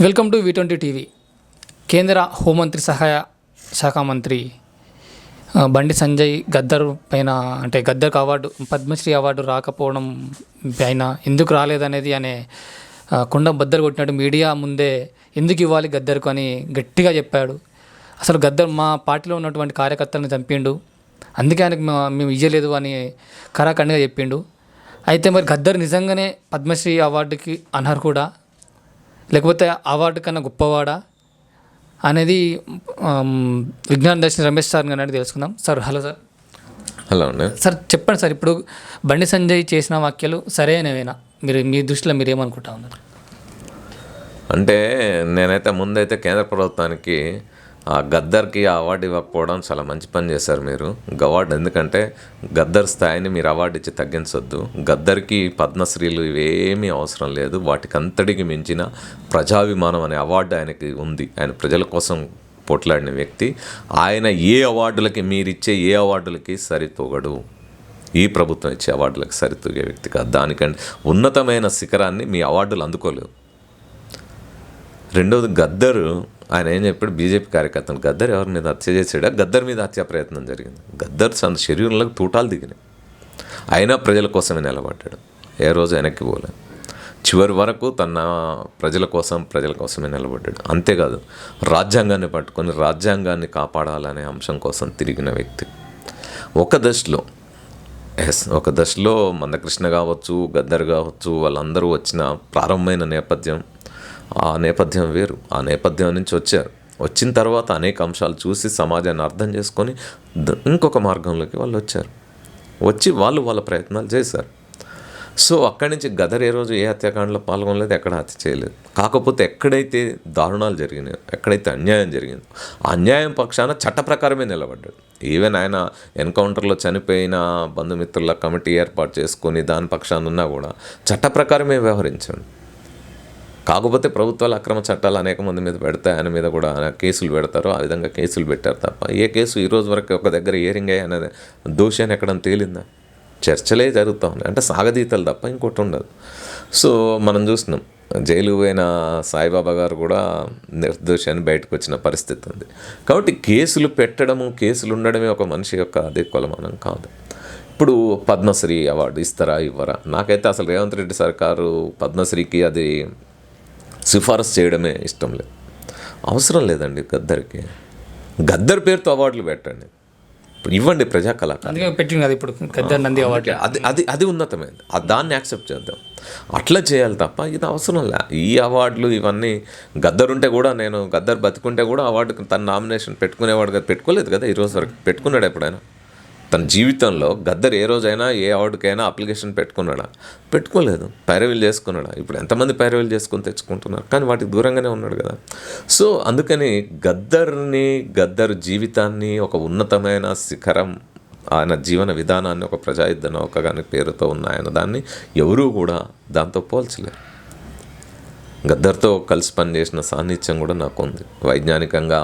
Welcome to V20 TV. కేంద్ర హోంమంత్రి సహాయ శాఖ మంత్రి బండి సంజయ్ గద్దర్ పైన అంటే గద్దర్కి అవార్డు పద్మశ్రీ అవార్డు రాకపోవడం పైన ఎందుకు రాలేదనేది అనే కుండ బద్దలు కొట్టినట్టు మీడియా ముందే ఎందుకు ఇవ్వాలి గద్దర్కు అని గట్టిగా చెప్పాడు. అసలు గద్దర్ మా పార్టీలో ఉన్నటువంటి కార్యకర్తలను చంపిండు, అందుకే ఆయనకు మేము ఇయ్యలేదు అని కరాఖండిగా చెప్పిండు. అయితే మరి గద్దర్ నిజంగానే పద్మశ్రీ అవార్డుకి అనర్హుడా, లేకపోతే అవార్డు కన్నా గొప్పవాడా అనేది విజ్ఞాన దర్శన రమేష్ సార్ గారిని తెలుసుకుందాం. Sir hello sir. హలో అండి. సార్ చెప్పండి సార్, ఇప్పుడు బండి సంజయ్ చేసిన వ్యాఖ్యలు సరైనవేనా? మీ దృష్టిలో మీరు ఏమనుకుంటా ఉన్నారు? అంటే నేనైతే ముందైతే కేంద్ర ప్రభుత్వానికి ఆ గద్దర్కి ఆ అవార్డు ఇవ్వకపోవడం చాలా మంచి పని చేశారు మీరు. అవార్డు ఎందుకంటే గద్దర్ స్థాయిని మీరు అవార్డు ఇచ్చి తగ్గించొద్దు. గద్దర్కి పద్మశ్రీలు ఇవేమీ అవసరం లేదు. వాటికంతటికి మించిన ప్రజాభిమానం అనే అవార్డు ఆయనకి ఉంది. ఆయన ప్రజల కోసం పోట్లాడిన వ్యక్తి. ఆయన ఏ అవార్డులకి మీరిచ్చే ఏ అవార్డులకి సరితూగడు. ఈ ప్రభుత్వం ఇచ్చే అవార్డులకు సరితూగే వ్యక్తి కాదు. దానికంటే ఉన్నతమైన శిఖరాన్ని మీ అవార్డులు అందుకోలేవు. రెండవది గద్దరు ఆయన ఏం చెప్పాడు, బీజేపీ కార్యకర్తలు గద్దర్ ఎవరి మీద హత్య చేసాడా? గద్దర్ మీద హత్యా ప్రయత్నం జరిగింది. గద్దర్ తన శరీరంలోకి తూటాలు దిగినాయి. అయినా ప్రజల కోసమే నిలబడ్డాడు. ఏ రోజు వెనక్కి పోలే. చివరి వరకు తన ప్రజల కోసమే నిలబడ్డాడు. అంతేకాదు, రాజ్యాంగాన్ని పట్టుకొని రాజ్యాంగాన్ని కాపాడాలనే అంశం కోసం తిరిగిన వ్యక్తి. ఒక దశలో మందకృష్ణ కావచ్చు, గద్దర్ కావచ్చు, వాళ్ళందరూ వచ్చిన ప్రారంభమైన నేపథ్యం ఆ నేపథ్యం వేరు. ఆ నేపథ్యం నుంచి వచ్చిన తర్వాత అనేక అంశాలు చూసి సమాజాన్ని అర్థం చేసుకొని ఇంకొక మార్గంలోకి వాళ్ళు వచ్చి వాళ్ళ ప్రయత్నాలు చేశారు. సో అక్కడి నుంచి గదర్ ఏ రోజు ఏ హత్యాకాండలో పాల్గొనలేదు, ఎక్కడ హత్య చేయలేదు. కాకపోతే ఎక్కడైతే దారుణాలు జరిగినాయో, ఎక్కడైతే అన్యాయం జరిగిందో ఆ అన్యాయం పక్షాన చట్ట ప్రకారమే నిలబడ్డాడు. ఈవెన్ ఆయన ఎన్కౌంటర్లో చనిపోయిన బంధుమిత్రుల కమిటీ ఏర్పాటు చేసుకొని దాని పక్షాన ఉన్నా కూడా చట్ట ప్రకారమే వ్యవహరించాడు. కాకపోతే ప్రభుత్వాలు అక్రమ చట్టాలు అనేక మంది మీద పెడితే ఆయన మీద కూడా కేసులు పెడతారు. ఆ విధంగా కేసులు పెట్టారు తప్ప ఏ కేసు ఈరోజు వరకు ఒక దగ్గర హియరింగ్ అయ్యి అనేది దోషి అని ఎక్కడ తేలిందా? చర్చలే జరుగుతూ ఉన్నాయి. అంటే సాగదీతలు తప్ప ఇంకోటి ఉండదు. సో మనం చూస్తున్నాం, జైలు పోయిన సాయిబాబా గారు కూడా నిర్దోషి అని బయటకు వచ్చిన పరిస్థితి ఉంది. కాబట్టి కేసులు పెట్టడము, కేసులు ఉండడమే ఒక మనిషి యొక్క అదే కొలమానం కాదు. ఇప్పుడు పద్మశ్రీ అవార్డు ఇస్తారా ఇవ్వరా? నాకైతే అసలు రేవంత్ రెడ్డి సర్కారు పద్మశ్రీకి అది సిఫారసు చేయడమే ఇష్టం లేదు. అవసరం లేదండి గద్దర్కి. గద్దర్ పేరుతో అవార్డులు పెట్టండి, ఇప్పుడు ఇవ్వండి ప్రజా కళాకారులు పెట్టింది కదా ఇప్పుడు గద్దర్ నంది అవార్డు. అది ఉన్నతమైనది. దాన్ని యాక్సెప్ట్ చేద్దాం. అట్లా చేయాలి తప్ప ఇది అవసరం లే. ఈ అవార్డులు ఇవన్నీ గద్దర్ ఉంటే కూడా, నేను గద్దర్ బతికుంటే కూడా అవార్డుకి తన నామినేషన్ పెట్టుకునేవాడు కదా, పెట్టుకోలేదు కదా ఈరోజు వరకు. పెట్టుకున్నాడు ఎప్పుడైనా తన జీవితంలో? గద్దర్ ఏ రోజైనా ఏ అవార్డుకైనా అప్లికేషన్ పెట్టుకున్నాడా? పెట్టుకోలేదు. పైరవీలు చేసుకున్నాడా? ఇప్పుడు ఎంతమంది పైరవీలు చేసుకొని తెచ్చుకుంటున్నారు, కానీ వాటికి దూరంగానే ఉన్నాడు కదా. సో అందుకని గద్దర్ జీవితాన్ని, ఒక ఉన్నతమైన శిఖరం, ఆయన జీవన విధానాన్ని, ఒక ప్రజాయుద్ధ నౌకగాని పేరుతో ఉన్న ఆయన దాన్ని ఎవరూ కూడా దాంతో పోల్చలేరు. గద్దర్తో కలిసి పనిచేసిన సాన్నిధ్యం కూడా నాకు ఉంది. వైజ్ఞానికంగా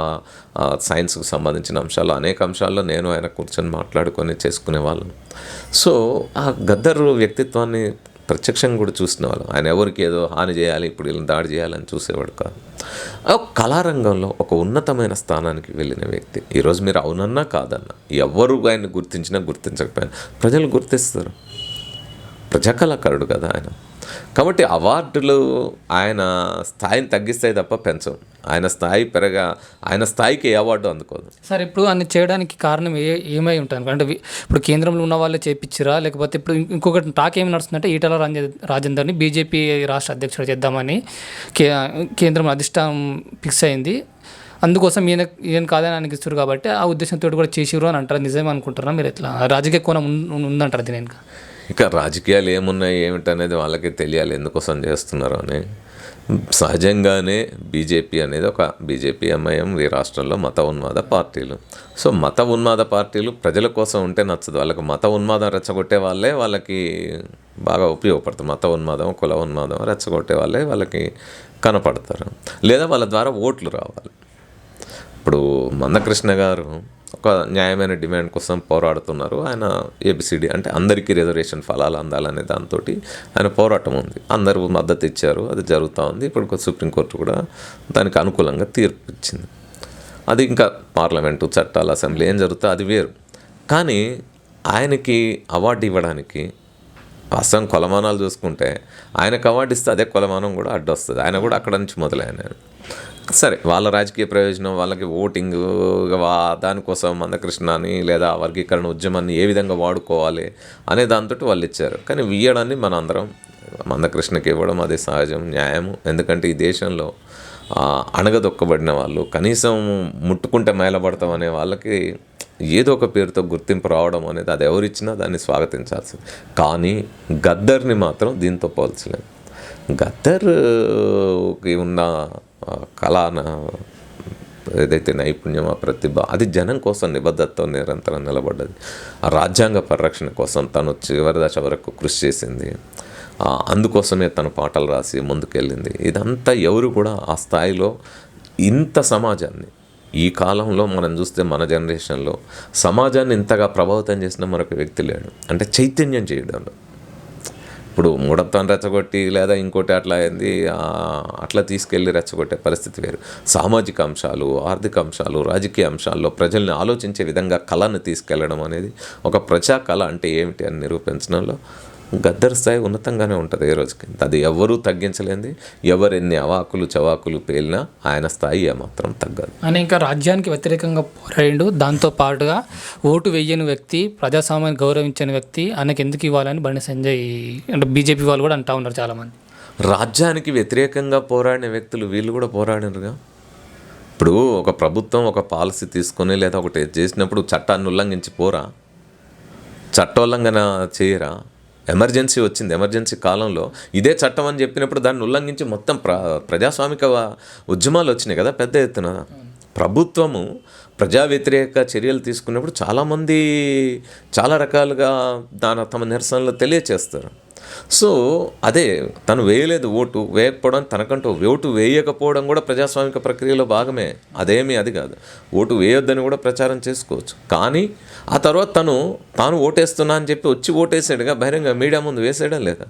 సైన్స్కు సంబంధించిన అంశాలు, అనేక అంశాల్లో నేను ఆయన కూర్చొని మాట్లాడుకొని చేసుకునే వాళ్ళం. సో ఆ గద్దర్ వ్యక్తిత్వాన్ని ప్రత్యక్షంగా కూడా చూసిన వాళ్ళం. ఆయన ఎవరికి ఏదో హాని చేయాలి, ఇప్పుడు వీళ్ళని దాడి చేయాలని చూసేవాడు కాదు. కళారంగంలో ఒక ఉన్నతమైన స్థానానికి వెళ్ళిన వ్యక్తి. ఈరోజు మీరు అవునన్నా కాదన్నా, ఎవరు ఆయన్ని గుర్తించినా గుర్తించకపోయినా ప్రజలు గుర్తిస్తారు. ప్రజా కళాకారుడు కదా ఆయన. కాబట్టి అవార్డులు ఆయన స్థాయిని తగ్గిస్తాయి తప్ప పెంచవు. ఆయన స్థాయికి ఏ అవార్డు అందుకోదు. సార్ ఇప్పుడు అన్ని చేయడానికి కారణం ఏమై ఉంటాను అంటే, ఇప్పుడు కేంద్రంలో ఉన్న వాళ్ళే చేయించిరా, లేకపోతే ఇప్పుడు ఇంకొకటి టాక్ ఏమి నడుస్తుందంటే ఈటల రాజేందర్ని బీజేపీ రాష్ట్ర అధ్యక్షుడు చేద్దామని కేంద్రం అధిష్టానం ఫిక్స్ అయింది. అందుకోసం ఈయన కాదని ఆయనకి ఇస్తారు కాబట్టి ఆ ఉద్దేశంతో కూడా చేసిరు అని అంటారు. నిజమే అనుకుంటారా మీరు? ఎట్లా రాజకీయ కోణం ఉందంటారు దీని? ఇక రాజకీయాలు ఏమున్నాయి ఏమిటనేది వాళ్ళకి తెలియాలి, ఎందుకోసం చేస్తున్నారు అని. సహజంగానే బీజేపీ అనేది బీజేపీ ఎంఐఎం ఈ రాష్ట్రంలో మత ఉన్మాద పార్టీలు. సో మత ఉన్మాద పార్టీలు ప్రజల కోసం ఉంటే నచ్చదు. వాళ్ళకి మత ఉన్మాదం రెచ్చగొట్టే వాళ్ళే వాళ్ళకి బాగా ఉపయోగపడతారు. మత ఉన్మాదం, కుల ఉన్మాదం రెచ్చగొట్టే వాళ్ళే వాళ్ళకి కనపడతారు, లేదా వాళ్ళ ద్వారా ఓట్లు రావాలి. ఇప్పుడు మందకృష్ణ గారు ఒక న్యాయమైన డిమాండ్ కోసం పోరాడుతున్నారు. ఆయన ఏబిసిడి అంటే అందరికీ రిజర్వేషన్ ఫలాలు అందాలనే దాంతో ఆయన పోరాటం ఉంది. అందరూ మద్దతు ఇచ్చారు, అది జరుగుతూ ఉంది. ఇప్పుడు సుప్రీంకోర్టు కూడా దానికి అనుకూలంగా తీర్పు ఇచ్చింది. అది ఇంకా పార్లమెంటు, చట్టాలు, అసెంబ్లీ ఏం జరుగుతుందో అది వేరు. కానీ ఆయనకి అవార్డు ఇవ్వడానికి అస్సాం కొలమానాలు చూసుకుంటే ఆయనకు అవార్డు ఇస్తే అదే కొలమానం కూడా అడ్డొస్తుంది. ఆయన కూడా అక్కడ నుంచి మొదలైన సరే వాళ్ళ రాజకీయ ప్రయోజనం, వాళ్ళకి ఓటింగ్ దానికోసం మందకృష్ణని లేదా వర్గీకరణ ఉద్యమాన్ని ఏ విధంగా వాడుకోవాలి అనే దాంతో వాళ్ళు ఇచ్చారు. కానీ ఇయ్యడాన్ని మన అందరం మందకృష్ణకి ఇవ్వడం అది సహజం, న్యాయము. ఎందుకంటే ఈ దేశంలో అణగదొక్కబడిన వాళ్ళు, కనీసం ముట్టుకుంటే మైలపడతాం అనే వాళ్ళకి ఏదో ఒక పేరుతో గుర్తింపు రావడం అనేది అది ఎవరిచ్చినా దాన్ని స్వాగతించాల్సింది. కానీ గద్దర్ని మాత్రం దీంతో పోల్చలేము. గద్దర్కి ఉన్న కళా ఏదైతే నైపుణ్యం, ఆ ప్రతిభ, అది జనం కోసం నిబద్ధతతో నిరంతరం నిలబడ్డది. ఆ రాజ్యాంగ పరిరక్షణ కోసం తను చివరి దశ వరకు కృషి చేసింది. అందుకోసమే తన పాటలు రాసి ముందుకెళ్ళింది. ఇదంతా ఎవరు కూడా ఆ స్థాయిలో ఇంత సమాజాన్ని ఈ కాలంలో మనం చూస్తే మన జనరేషన్లో సమాజాన్ని ఇంతగా ప్రభావితం చేసిన మరొక వ్యక్తి లేడు. అంటే చైతన్యం చేయడంలో ఇప్పుడు మూఢత్వాన్ని రెచ్చగొట్టి లేదా ఇంకోటి అట్లా అయింది అట్లా తీసుకెళ్ళి రెచ్చగొట్టే పరిస్థితి వేరు. సామాజిక అంశాలు, ఆర్థిక అంశాలు, రాజకీయ అంశాల్లో ప్రజల్ని ఆలోచించే విధంగా కళను తీసుకెళ్ళడం అనేది ఒక ప్రజా కళ అంటే ఏమిటి అని నిరూపించడంలో గద్దర్ స్థాయి ఉన్నతంగానే ఉంటుంది ఏ రోజుకి. అది ఎవరూ తగ్గించలేంది. ఎవరెన్ని అవాకులు చవాకులు పేలినా ఆయన స్థాయి ఏమాత్రం తగ్గదు. ఆయన ఇంకా రాజ్యానికి వ్యతిరేకంగా పోరాడిండు. దాంతో పాటుగా ఓటు వేయని వ్యక్తి, ప్రజాస్వామ్యాన్ని గౌరవించని వ్యక్తి ఆయనకు ఎందుకు ఇవ్వాలని బండి సంజయ్ అంటే బీజేపీ వాళ్ళు కూడా అంటూ ఉన్నారు చాలామంది. రాజ్యానికి వ్యతిరేకంగా పోరాడిన వ్యక్తులు వీళ్ళు కూడా పోరాడినరుగా. ఇప్పుడు ఒక ప్రభుత్వం ఒక పాలసీ తీసుకొని లేదా ఒకటి చేసినప్పుడు చట్టాన్ని ఉల్లంఘించి పోరా, చట్టోల్లంఘన చేయరా. ఎమర్జెన్సీ వచ్చింది, ఎమర్జెన్సీ కాలంలో ఇదే చట్టం అని చెప్పినప్పుడు దాన్ని ఉల్లంఘించి మొత్తం ప్రజాస్వామిక ఉద్యమాలు వచ్చినాయి కదా పెద్ద ఎత్తున. ప్రభుత్వము ప్రజా వ్యతిరేక చర్యలు తీసుకున్నప్పుడు చాలామంది చాలా రకాలుగా తమ నిరసనలు తెలియచేస్తారు. సో అదే తను వేయలేదు, ఓటు వేయకపోవడం తనకంటూ ఓటు వేయకపోవడం కూడా ప్రజాస్వామిక ప్రక్రియలో భాగమే. అదేమీ అది కాదు, ఓటు వేయొద్దని కూడా ప్రచారం చేసుకోవచ్చు. కానీ ఆ తర్వాత తాను ఓటేస్తున్నా అని చెప్పి వచ్చి ఓటేసాడుగా, బహిరంగ మీడియా ముందు వేసేయడం లేదా.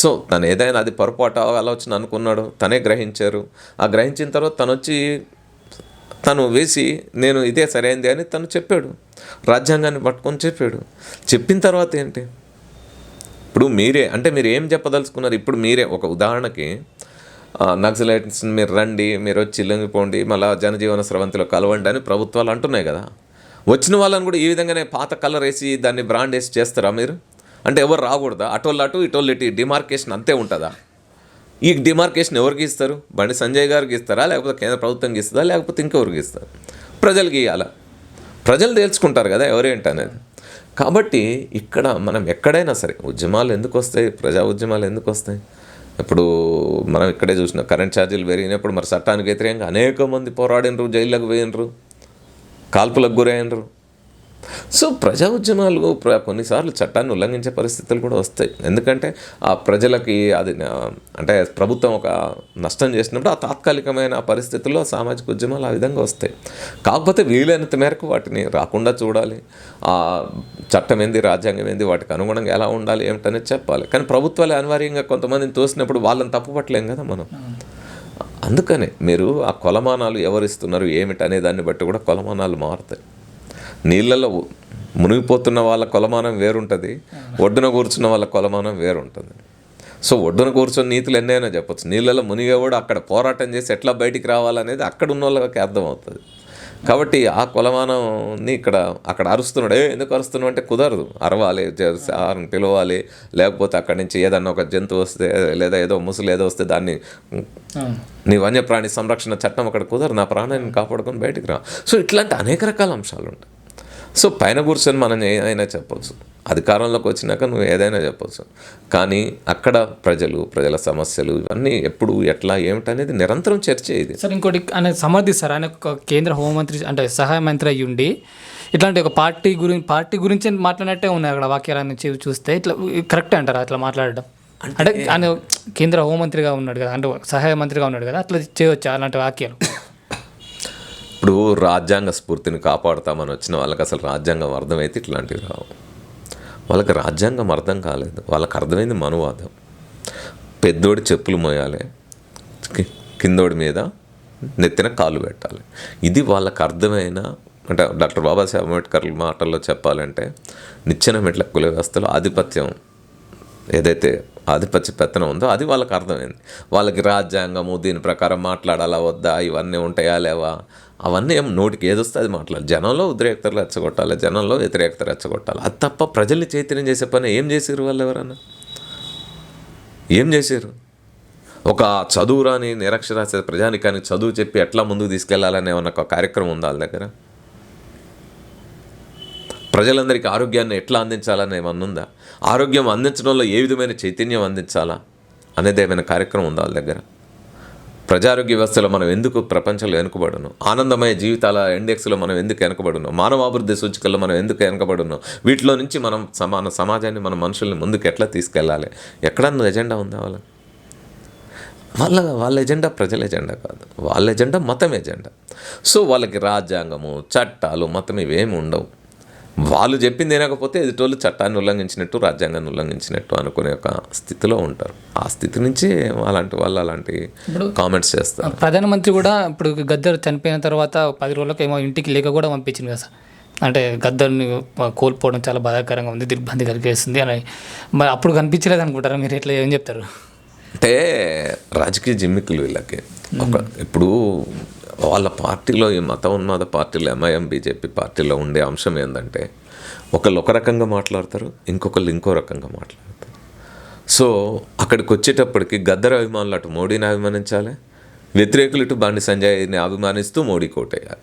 సో తను ఏదైనా అది పొరపాటు ఆలోచన అనుకున్నాడు, తనే గ్రహించారు. ఆ గ్రహించిన తర్వాత తను వేసి నేను ఇదే సరైనది అని తను చెప్పాడు, రాజ్యాంగాన్ని పట్టుకొని చెప్పాడు. చెప్పిన తర్వాత ఏంటి, ఇప్పుడు మీరు ఏం చెప్పదలుచుకున్నారు? ఇప్పుడు మీరే ఒక ఉదాహరణకి నక్సలైట్స్ని మీరు రండి, మీరు వచ్చి లొంగిపోండి, మళ్ళీ జనజీవన స్రవంతిలో కలవండి అని ప్రభుత్వాలు అంటున్నాయి కదా. వచ్చిన వాళ్ళని కూడా ఈ విధంగానే పాత కలర్ వేసి దాన్ని బ్రాండ్ వేసి చేస్తారా మీరు? అంటే ఎవరు రాకూడదా? అటోళ్ళు అటు ఇటోళ్ళు ఇటు డిమార్కేషన్ అంతే ఉంటుందా? ఈ డిమార్కేషన్ ఎవరికి ఇస్తారు? బండి సంజయ్ గారికి ఇస్తారా, లేకపోతే కేంద్ర ప్రభుత్వంకి ఇస్తుందా, లేకపోతే ఇంకెవరికి ఇస్తారు? ప్రజలకి ఇవ్వాలా? ప్రజలు తేల్చుకుంటారు కదా ఎవరేంటి అనేది. కాబట్టి ఇక్కడ మనం ఎక్కడైనా సరే ఉద్యమాలు ఎందుకు వస్తాయి, ప్రజా ఉద్యమాలు ఎందుకు వస్తాయి? ఇప్పుడు మనం ఇక్కడే చూసినాం, కరెంట్ ఛార్జీలు పెరిగినప్పుడు మరి చట్టానికి వ్యతిరేకంగా అనేక మంది పోరాడినరు, జైళ్ళకు పోయినరు, కాల్పులకు గురైనరు. సో ప్రజా ఉద్యమాలు కొన్నిసార్లు చట్టాన్ని ఉల్లంఘించే పరిస్థితులు కూడా వస్తాయి. ఎందుకంటే ఆ ప్రజలకి అది అంటే ప్రభుత్వం ఒక నష్టం చేసినప్పుడు ఆ తాత్కాలికమైన పరిస్థితుల్లో సామాజిక ఉద్యమాలు ఆ విధంగా వస్తాయి. కాకపోతే వీలైనంత మేరకు వాటిని రాకుండా చూడాలి. ఆ చట్టం ఏంది, రాజ్యాంగం ఏంది, వాటికి అనుగుణంగా ఎలా ఉండాలి ఏమిటనేది చెప్పాలి. కానీ ప్రభుత్వాలు అనివార్యంగా కొంతమందిని తోసినప్పుడు వాళ్ళని తప్పుపట్టలేం కదా మనం. అందుకనే మీరు ఆ కొలమానాలు ఎవరిస్తున్నారు ఏమిటి అనే దాన్ని బట్టి కూడా కొలమానాలు మారుతాయి. నీళ్ళలో మునిగిపోతున్న వాళ్ళ కొలమానం వేరుంటుంది, ఒడ్డున కూర్చున్న వాళ్ళ కొలమానం వేరుంటుంది. సో ఒడ్డున కూర్చొని నీతులు ఎన్నైనా చెప్పచ్చు, నీళ్ళలో మునిగేవాడు అక్కడ పోరాటం చేసి ఎట్లా బయటికి రావాలనేది అక్కడ ఉన్న వాళ్ళకి అర్థమవుతుంది. కాబట్టి ఆ కొలమానంని అక్కడ అరుస్తున్నాడు, ఎందుకు అరుస్తున్నావు అంటే కుదరదు, అరవాలి, పిలవాలి, లేకపోతే అక్కడి నుంచి ఏదన్నా ఒక జంతువు వస్తే లేదా ఏదో ముసలు ఏదో వస్తే దాన్ని నీ వన్యప్రాణి సంరక్షణ చట్టం అక్కడ కుదరదు, నా ప్రాణాన్ని కాపాడుకొని బయటికి రా. సో ఇట్లాంటి అనేక రకాల అంశాలు ఉంటాయి. సో పైన కూర్చొని మనం ఏదైనా చెప్పవచ్చు, అధికారంలోకి వచ్చినాక నువ్వు ఏదైనా చెప్పవచ్చు. కానీ అక్కడ ప్రజల సమస్యలు ఇవన్నీ ఎప్పుడు ఎట్లా ఏమిటనేది నిరంతరం చర్చ. ఇది సార్ ఇంకోటి ఆయన సమర్థిస్తారు, ఆయన ఒక కేంద్ర హోంమంత్రి అంటే సహాయ మంత్రి అయ్యి ఉండి ఇట్లాంటి ఒక పార్టీ గురించి మాట్లాడినట్టే ఉన్నాయి అక్కడ వాక్యాలను చూస్తే. ఇట్లా కరెక్టే అంటారా అట్లా మాట్లాడడం? అంటే ఆయన కేంద్ర హోంమంత్రిగా ఉన్నాడు కదా, అంటే సహాయ మంత్రిగా ఉన్నాడు కదా, అట్లా చేయవచ్చా అలాంటి వాక్యాలు? ఇప్పుడు రాజ్యాంగ స్ఫూర్తిని కాపాడుతామని వచ్చిన వాళ్ళకి అసలు రాజ్యాంగం అర్థమైతే ఇట్లాంటివి రావు. వాళ్ళకి రాజ్యాంగం అర్థం కాలేదు, వాళ్ళకి అర్థమైంది మనువాదం. పెద్దోడి చెప్పులు మోయాలి, కిందోడి మీద నెత్తిన కాలు పెట్టాలి. ఇది వాళ్ళకి అర్థమైన, అంటే డాక్టర్ బాబాసాహెబ్ అంబేద్కర్ మాటల్లో చెప్పాలంటే నిచ్చెన మెట్ల కుల వ్యవస్థలో ఆధిపత్యం, ఏదైతే ఆధిపత్య పెత్తనం ఉందో అది వాళ్ళకి అర్థమైంది. వాళ్ళకి రాజ్యాంగము దీని ప్రకారం మాట్లాడాలా వద్దా, ఇవన్నీ ఉంటాయా లేవా, అవన్నీ ఏం నోటికి ఏదొస్తే అది మాట్లాడాలి. జనంలో ఉద్రేకతలు రెచ్చగొట్టాలి, జనంలో వ్యతిరేకత రెచ్చగొట్టాలి. అది తప్ప ప్రజల్ని చైతన్యం చేసే పని ఏం చేశారు వాళ్ళు? ఎవరన్నా ఏం చేశారు? ఒక చదువు రాని నిరక్షరాస్యత ప్రజానికానికి చదువు చెప్పి ఎట్లా ముందుకు తీసుకెళ్లాలనే ఒక కార్యక్రమం ఉందా వాళ్ళ దగ్గర? ప్రజలందరికీ ఆరోగ్యాన్ని ఎట్లా అందించాలని ఏమన్నా ఉందా? ఆరోగ్యం అందించడంలో ఏ విధమైన చైతన్యం అందించాలా అనేది ఏమైనా కార్యక్రమం ఉందా వాళ్ళ దగ్గర? ప్రజారోగ్య వ్యవస్థలో మనం ఎందుకు ప్రపంచంలో వెనుకబడును? ఆనందమయ జీవితాల ఇండెక్స్లో మనం ఎందుకు వెనుకబడును? మానవాభివృద్ధి సూచికల్లో మనం ఎందుకు వెనుకబడును? వీటిలో నుంచి మనం సమాజాన్ని, మన మనుషుల్ని ముందుకు ఎట్లా తీసుకెళ్ళాలి? ఎక్కడన్నా ఎజెండా ఉందా వాళ్ళ ఎజెండా ప్రజల ఎజెండా కాదు, వాళ్ళ ఎజెండా మతం ఎజెండా. సో వాళ్ళకి రాజ్యాంగము, చట్టాలు, మతం ఇవేమి ఉండవు. వాళ్ళు చెప్పింది వినకపోతే ఎదుటోళ్ళు చట్టాన్ని ఉల్లంఘించినట్టు, రాజ్యాంగాన్ని ఉల్లంఘించినట్టు అనుకునే ఒక స్థితిలో ఉంటారు. ఆ స్థితి నుంచి అలాంటి కామెంట్స్ చేస్తారు. ప్రధానమంత్రి కూడా ఇప్పుడు గద్దర్ చనిపోయిన తర్వాత 10 రోజులకు ఏమో ఇంటికి లేక కూడా పంపించింది కదా సార్. అంటే గద్దర్ని కోల్పోవడం చాలా బాధాకరంగా ఉంది, దిగ్భ్రాంతి కలిగేస్తుంది అని. మరి అప్పుడు కనిపించలేదు అనుకుంటారా మీరు? ఎట్లా ఏం చెప్తారు? అంటే రాజకీయ జిమ్మిక్కులు వీళ్ళకి. ఇప్పుడు వాళ్ళ పార్టీలో, ఈ మత ఉన్మాద పార్టీలో, ఎంఐఎం బీజేపీ పార్టీలో ఉండే అంశం ఏంటంటే ఒకళ్ళు ఒక రకంగా మాట్లాడతారు, ఇంకొకళ్ళు ఇంకో రకంగా మాట్లాడతారు. సో అక్కడికి వచ్చేటప్పటికి గద్దర్ అభిమానులు అటు మోడీని అభిమానించాలి, వ్యతిరేకులు ఇటు బండి సంజయ్ని అభిమానిస్తూ మోడీ కోటేయాలి,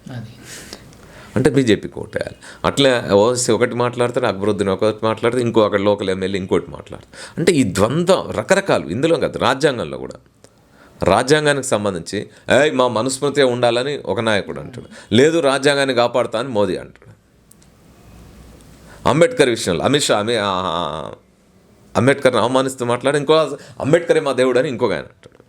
అంటే బీజేపీ కోటేయాలి. అట్లా ఓవైసీ ఒకటి మాట్లాడతారు, అక్బరుద్దీన్ ఒకటి మాట్లాడతారు, ఇంకో అక్కడ లోకల్ ఎమ్మెల్యే ఇంకోటి మాట్లాడతారు. అంటే ఈ ద్వంద్వం రకరకాలు. ఇందులో కాదు, రాజ్యాంగంలో కూడా, రాజ్యాంగానికి సంబంధించి మా మనుస్మృతి ఉండాలని ఒక నాయకుడు అంటాడు, లేదు రాజ్యాంగాన్ని కాపాడుతా అని మోదీ అంటాడు. అంబేద్కర్ విషయంలో అమిత్ షా అంబేద్కర్ని అవమానిస్తూ మాట్లాడి ఇంకో అంబేద్కరే మా దేవుడు అని ఇంకొక ఆయన అంటాడు.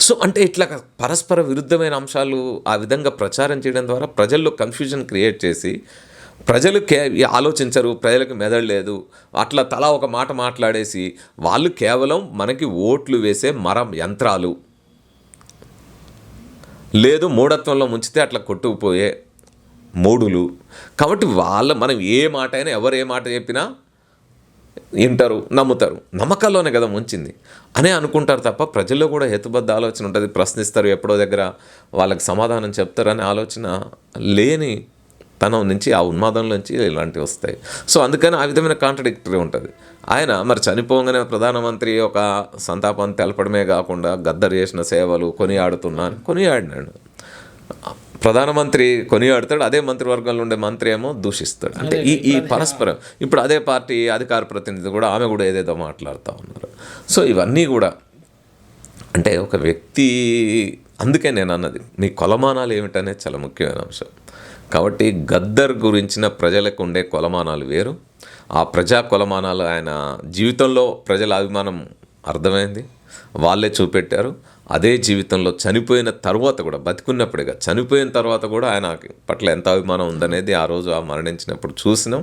సో అంటే ఇట్లా పరస్పర విరుద్ధమైన అంశాలు ఆ విధంగా ప్రచారం చేయడం ద్వారా ప్రజల్లో కన్ఫ్యూజన్ క్రియేట్ చేసి ప్రజలు ఆలోచించరు, ప్రజలకు మెదడు లేదు, అట్లా తలా ఒక మాట మాట్లాడేసి వాళ్ళు కేవలం మనకి ఓట్లు వేసే యంత్రాలు, లేదు మూఢత్వంలో ముంచితే అట్లా కొట్టుకుపోయే మూడులు. కాబట్టి మనం ఏ మాట అయినా, ఎవరు ఏ మాట చెప్పినా వింటారు, నమ్ముతారు. నమ్మకాల్లోనే కదా ముంచింది అనే అనుకుంటారు తప్ప ప్రజల్లో కూడా హేతుబద్ధ ఆలోచన ఉంటుంది. ప్రశ్నిస్తారు, ఎప్పుడో దగ్గర వాళ్ళకి సమాధానం చెప్తారనే ఆలోచన లేని తనం నుంచి, ఆ ఉన్మాదం నుంచి ఇలాంటివి వస్తాయి. సో అందుకని ఆ విధమైన కాంట్రడిక్టరీ ఉంటుంది. ఆయన మరి చనిపోగానే ప్రధానమంత్రి ఒక సంతాపాన్ని తెలపడమే కాకుండా గద్దర్ చేసిన సేవలు కొనియాడినాడు. ప్రధానమంత్రి కొనియాడతాడు, అదే మంత్రివర్గంలో ఉండే మంత్రి ఏమో దూషిస్తాడు. అంటే ఈ పరస్పరం. ఇప్పుడు అదే పార్టీ అధికార ప్రతినిధి కూడా, ఆమె కూడా ఏదేదో మాట్లాడుతూ ఉన్నారు. సో ఇవన్నీ కూడా అంటే ఒక వ్యక్తి, అందుకే నేను అన్నది మీ కొలమానాలు ఏమిటనేది చాలా ముఖ్యమైన అంశం. కాబట్టి గద్దర్ గురించిన ప్రజలకు ఉండే కొలమానాలు వేరు. ఆ ప్రజా కొలమానాలు ఆయన జీవితంలో ప్రజల అభిమానం అర్థమైంది, వాళ్ళే చూపెట్టారు. అదే జీవితంలో చనిపోయిన తర్వాత కూడా, బతికున్నప్పుడేగా చనిపోయిన తర్వాత కూడా ఆయన పట్ల ఎంత అభిమానం ఉందనేది ఆ రోజు ఆ మరణించినప్పుడు చూసినాం.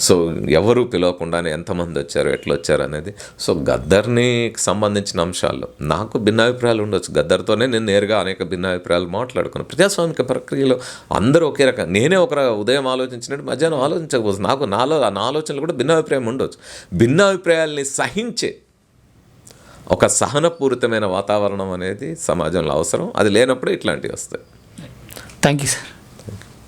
సో ఎవరు పిలవకుండానే ఎంతమంది వచ్చారు, ఎట్లా వచ్చారు అనేది. సో గద్దర్ని సంబంధించిన అంశాల్లో నాకు భిన్నాభిప్రాయాలు ఉండొచ్చు. గద్దర్తోనే నేను నేరుగా అనేక భిన్నాభిప్రాయాలు మాట్లాడుకున్నాను. ప్రజాస్వామిక ప్రక్రియలో అందరూ ఒకే రకం, నేనే ఒక ఉదయం ఆలోచించినట్టు మధ్యాహ్నం ఆలోచించకపోవచ్చు. నా ఆలోచనలు కూడా భిన్నాభిప్రాయం ఉండొచ్చు. భిన్నాభిప్రాయాల్ని సహించే ఒక సహనపూరితమైన వాతావరణం అనేది సమాజంలో అవసరం. అది లేనప్పుడు ఇట్లాంటివి వస్తాయి. Thank you sir.